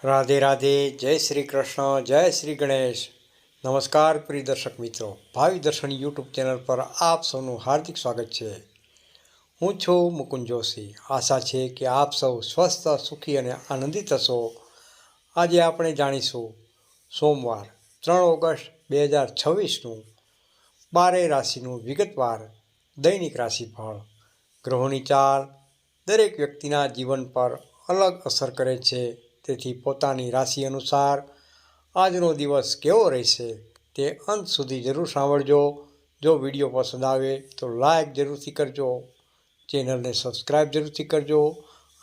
રાધે રાધે, જય શ્રી કૃષ્ણ, જય શ્રી ગણેશ. નમસ્કાર પ્રિય દર્શક મિત્રો, ભાવિ દર્શન યુટ્યુબ ચેનલ પર આપ સૌનું હાર્દિક સ્વાગત છે. હું છું મુકુંદ જોશી. આશા છે કે આપ સૌ સ્વસ્થ, સુખી અને આનંદિત હશો. આજે આપણે જાણીશું સોમવાર 3 ઓગસ્ટ 2026નું 12 રાશિનું વિગતવાર દૈનિક રાશિફળ. ગ્રહોની ચાલ દરેક વ્યક્તિના જીવન પર અલગ અસર કરે છે. તેથી પોતાની રાશિ અનુસાર આજનો દિવસ કેવો રહેશે તે અંત સુધી જરૂર સાંભળજો. જો વિડીયો પસંદ આવે તો લાઈક જરૂરથી કરજો, ચેનલને સબસ્ક્રાઈબ જરૂરથી કરજો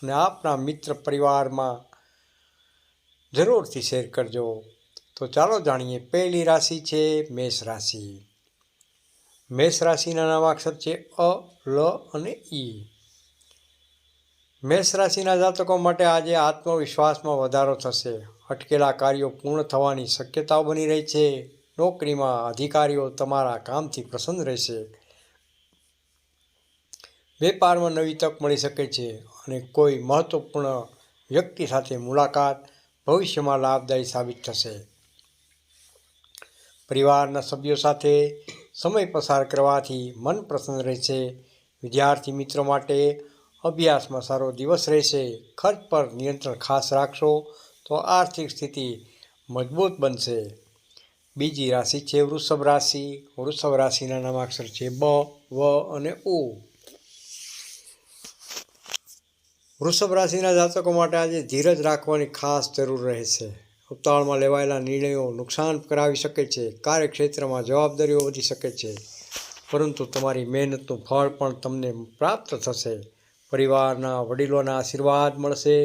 અને આપના મિત્ર પરિવારમાં જરૂરથી શેર કરજો. તો ચાલો જાણીએ. પહેલી રાશિ છે મેષ રાશિ. મેષ રાશિના નામાક્ષર છે અ, લ અને ઈ. મેષ રાશિના જાતકો માટે આજે આત્મવિશ્વાસમાં વધારો થશે. અટકેલા કાર્યો પૂર્ણ થવાની શક્યતાઓ બની રહી છે. નોકરીમાં અધિકારીઓ તમારા કામથી પ્રસન્ન રહેશે. વેપારમાં નવી તક મળી શકે છે અને કોઈ મહત્વપૂર્ણ વ્યક્તિ સાથે મુલાકાત ભવિષ્યમાં લાભદાયી સાબિત થશે. પરિવારના સભ્યો સાથે સમય પસાર કરવાથી મન પ્રસન્ન રહેશે. વિદ્યાર્થી મિત્રો માટે અભ્યાસમાં સારો દિવસ રહેશે. ખર્ચ પર નિયંત્રણ ખાસ રાખશો તો આર્થિક સ્થિતિ મજબૂત બનશે. બીજી રાશિ છે વૃષભ રાશિ. વૃષભ રાશિના નામાક્ષર છે બ, વ અને ઉ. વૃષભ રાશિના જાતકો માટે આજે ધીરજ રાખવાની ખાસ જરૂર રહેશે. ઉતાવળમાં લેવાયેલા નિર્ણયો નુકસાન કરાવી શકે છે. કાર્યક્ષેત્રમાં જવાબદારીઓ વધી શકે છે, પરંતુ તમારી મહેનતનું ફળ પણ તમને પ્રાપ્ત થશે. પરિવારના વડીલોના આશીર્વાદ મળશે.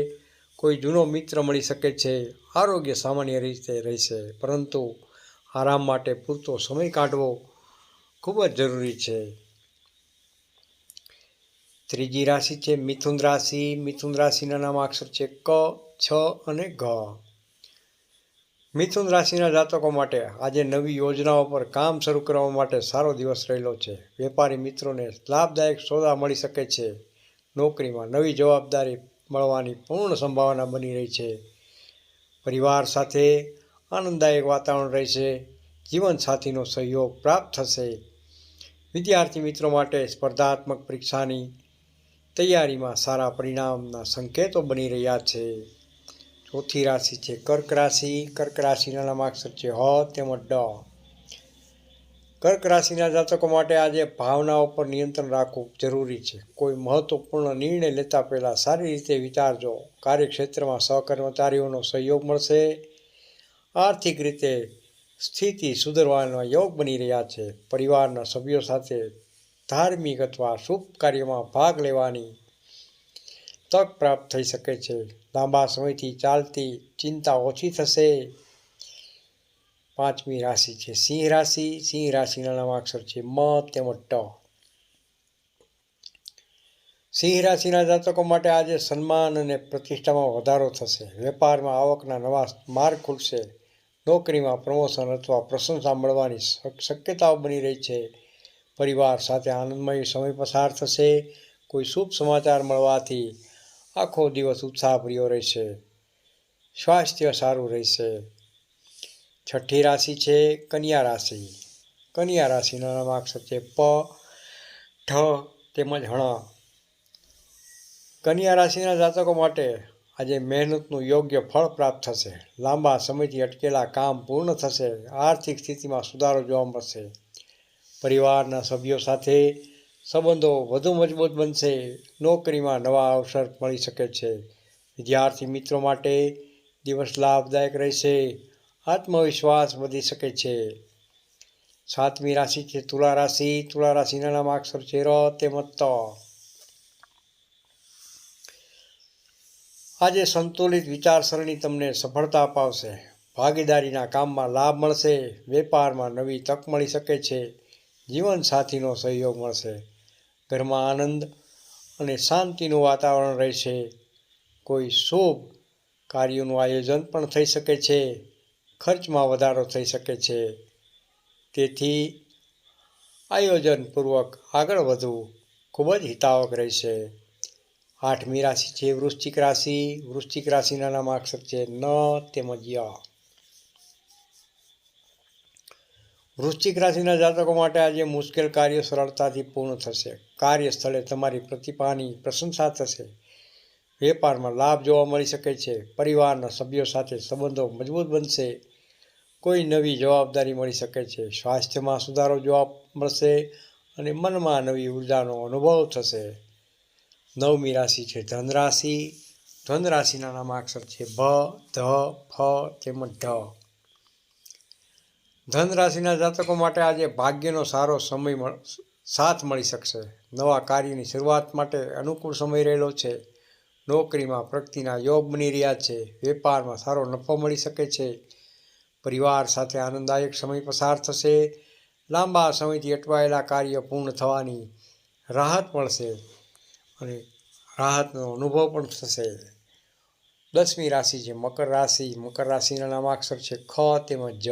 કોઈ જૂનો મિત્ર મળી શકે છે. આરોગ્ય સામાન્ય રીતે રહેશે, પરંતુ આરામ માટે પૂરતો સમય કાઢવો ખૂબ જ જરૂરી છે. ત્રીજી રાશિ છે મિથુન રાશિ. મિથુન રાશિના નામાક્ષર છે ક, છ અને ઘ. મિથુન રાશિના જાતકો માટે આજે નવી યોજનાઓ પર કામ શરૂ કરવા માટે સારો દિવસ રહેલો છે. વેપારી મિત્રોને લાભદાયક સોદા મળી શકે છે. નોકરીમાં નવી જવાબદારી મળવાની પૂર્ણ સંભાવના બની રહી છે. પરિવાર સાથે આનંદદાયક વાતાવરણ રહેશે. જીવનસાથીનો સહયોગ પ્રાપ્ત થશે. વિદ્યાર્થી મિત્રો માટે સ્પર્ધાત્મક પરીક્ષાની તૈયારીમાં સારા પરિણામના સંકેતો બની રહ્યા છે. ચોથી રાશિ છે કર્ક રાશિ. કર્ક રાશિના નામાક્ષર છે હ તેમજ ડ. કર્ક રાશિના જાતકો માટે આજે ભાવનાઓ પર નિયંત્રણ રાખવું જરૂરી છે. કોઈ મહત્વપૂર્ણ નિર્ણય લેતા પહેલાં સારી રીતે વિચારજો. કાર્યક્ષેત્રમાં સહકર્મચારીઓનો સહયોગ મળશે. આર્થિક રીતે સ્થિતિ સુધરવાના યોગ બની રહ્યા છે. પરિવારના સભ્યો સાથે ધાર્મિક અથવા શુભ કાર્યમાં ભાગ લેવાની તક પ્રાપ્ત થઈ શકે છે. લાંબા સમયથી ચાલતી ચિંતા ઓછી થશે. પાંચમી રાશિ છે સિંહ રાશિ. સિંહ રાશિના નામાક્ષર છે મ તેમજ ટ. સિંહ રાશિના જાતકો માટે આજે સન્માન અને પ્રતિષ્ઠામાં વધારો થશે. વેપારમાં આવકના નવા માર્ગ ખુલશે. નોકરીમાં પ્રમોશન અથવા પ્રશંસા મળવાની શક્યતાઓ બની રહી છે. પરિવાર સાથે આનંદમય સમય પસાર થશે. કોઈ શુભ સમાચાર મળવાથી આખો દિવસ ઉત્સાહભર્યો રહેશે. સ્વાસ્થ્ય સારું રહેશે. છઠ્ઠી રાશિ છે કન્યા રાશિ. કન્યા રાશિના નામાક્ષર છે પ, ઠ તેમજ હણ. કન્યા રાશિના જાતકો માટે આજે મહેનતનું યોગ્ય ફળ પ્રાપ્ત થશે. લાંબા સમયથી અટકેલા કામ પૂર્ણ થશે. આર્થિક સ્થિતિમાં સુધારો જોવા મળશે. પરિવારના સભ્યો સાથે સંબંધો વધુ મજબૂત બનશે. નોકરીમાં નવા અવસર મળી શકે છે. વિદ્યાર્થી મિત્રો માટે દિવસ લાભદાયક રહેશે. આત્મવિશ્વાસ વધી શકે છે. સાતમી રાશિ છે તુલા રાશિ. તુલા રાશિના નામાક્ષર છે ર તેમજ ત. આજે સંતુલિત વિચારસરણી તમને સફળતા અપાવશે. ભાગીદારીના કામમાં લાભ મળશે. વેપારમાં નવી તક મળી શકે છે. જીવનસાથીનો સહયોગ મળશે. ઘરમાં આનંદ અને શાંતિનું વાતાવરણ રહેશે. કોઈ શુભ કાર્યોનું આયોજન પણ થઈ શકે છે. ખર્ચમાં વધારો થઈ શકે છે. તેથી આયોજનપૂર્વક આગળ વધવું ખૂબ જ હિતાવક રહેશે. 8મી રાશિ છે વૃશ્ચિક રાશિ. વૃશ્ચિક રાશિના નામાક્ષર છે ન તેમજ ય. વૃશ્ચિક રાશિના જાતકો માટે આજે મુશ્કેલ કાર્યો સરળતાથી પૂર્ણ થશે. કાર્યસ્થળે તમારી પ્રતિભાની પ્રશંસા થશે. વેપારમાં લાભ જોવા મળી શકે છે. પરિવારના સભ્યો સાથે સંબંધો મજબૂત બનશે. કોઈ નવી જવાબદારી મળી શકે છે. સ્વાસ્થ્યમાં સુધારો જોવા મળશે અને મનમાં નવી ઉર્જાનો અનુભવ થશે. 9મી રાશિ છે ધન રાશિ. ધન રાશિના નામાક્ષર છે ભ, ધ, ફ તેમજ ઢ. ધન રાશિના જાતકો માટે આજે ભાગ્યનો સારો સમય સાથ મળી શકશે. નવા કાર્યની શરૂઆત માટે અનુકૂળ સમય રહેલો છે. નોકરીમાં પ્રગતિના યોગ બની રહ્યા છે. વેપારમાં સારો નફો મળી શકે છે. પરિવાર સાથે આનંદદાયક સમય પસાર થશે. લાંબા સમયથી અટવાયેલા કાર્ય પૂર્ણ થવાની રાહત મળશે અને રાહતનો અનુભવ પણ થશે. 10મી રાશિ છે મકર રાશિ. મકર રાશિના નામાક્ષર છે ખ તેમજ જ.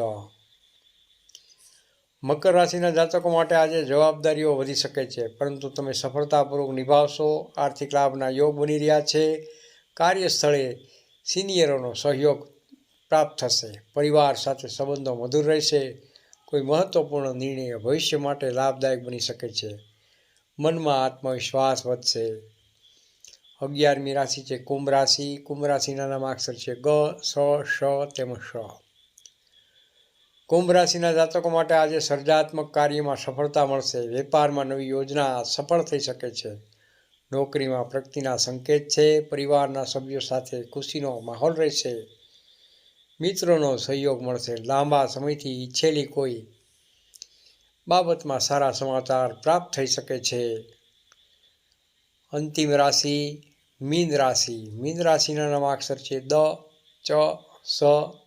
મકર રાશિના જાતકો માટે આજે જવાબદારીઓ વધી શકે છે, પરંતુ તમે સફળતાપૂર્વક નિભાવશો. આર્થિક લાભના યોગ બની રહ્યા છે. કાર્યસ્થળે સિનિયરોનો સહયોગ પ્રાપ્ત થશે. પરિવાર સાથે સંબંધો મધુર રહેશે. કોઈ મહત્વપૂર્ણ નિર્ણય ભવિષ્ય માટે લાભદાયક બની શકે છે. મનમાં આત્મવિશ્વાસ વધશે. 11મી રાશિ છે કુંભ રાશિ. કુંભ રાશિના નામાક્ષર છે ગ, સ, શ તેમજ શ. કુંભ રાશિના જાતકો માટે આજે સર્જનાત્મક કાર્યમાં સફળતા મળશે. વેપારમાં નવી યોજના સફળ થઈ શકે છે. નોકરીમાં પ્રગતિના સંકેત છે. પરિવારના સભ્યો સાથે ખુશીનો માહોલ રહેશે. મિત્રોનો સહયોગ મળશે. લાંબા સમયથી ઈચ્છેલી કોઈ બાબતમાં સારા સમાચાર પ્રાપ્ત થઈ શકે છે. અંતિમ રાશિ મીન રાશિ. મીન રાશિના નામાક્ષર છે દ, ચ, સ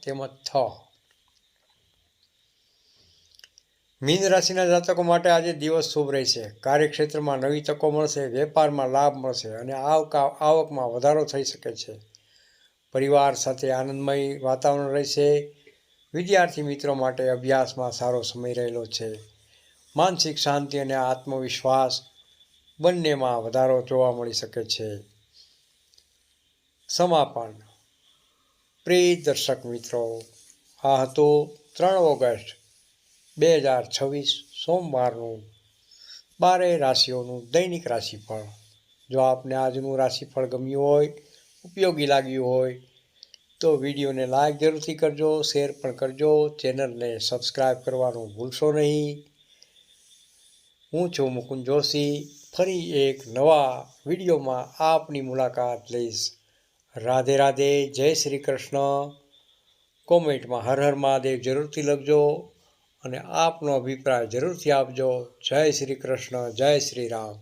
તેમજ થ. મીન રાશિના જાતકો માટે આજે દિવસ શુભ રહેશે. કાર્યક્ષેત્રમાં નવી તકો મળશે. વેપારમાં લાભ મળશે અને આવકમાં વધારો થઈ શકે છે. પરિવાર સાથે આનંદમય વાતાવરણ રહેશે. વિદ્યાર્થી મિત્રો માટે અભ્યાસમાં સારો સમય રહેલો છે. માનસિક શાંતિ અને આત્મવિશ્વાસ બંનેમાં વધારો જોવા મળી શકે છે. સમાપન. પ્રિય દર્શક મિત્રો, આ હતું 3 ઓગસ્ટ 2026 સોમવારનું 12 રાશિઓનું દૈનિક રાશિફળ. જો આપને આજનું રાશિફળ ગમ્યું હોય, ઉપયોગી લાગ્યું હોય તો વિડીયોને લાઈક જરૂરથી કરજો, શેર પણ કરજો. ચેનલને સબસ્ક્રાઈબ કરવાનું ભૂલશો નહીં. હું છું મુકુંદ જોશી. ફરી એક નવા વિડીયોમાં આપની મુલાકાત લઈશ. રાધે રાધે. જય શ્રી કૃષ્ણ. કોમેન્ટમાં હર હર મહાદેવ જરૂરથી લખજો અને આપનો અભિપ્રાય જરૂરથી આપજો. જય શ્રી કૃષ્ણ. જય શ્રી રામ.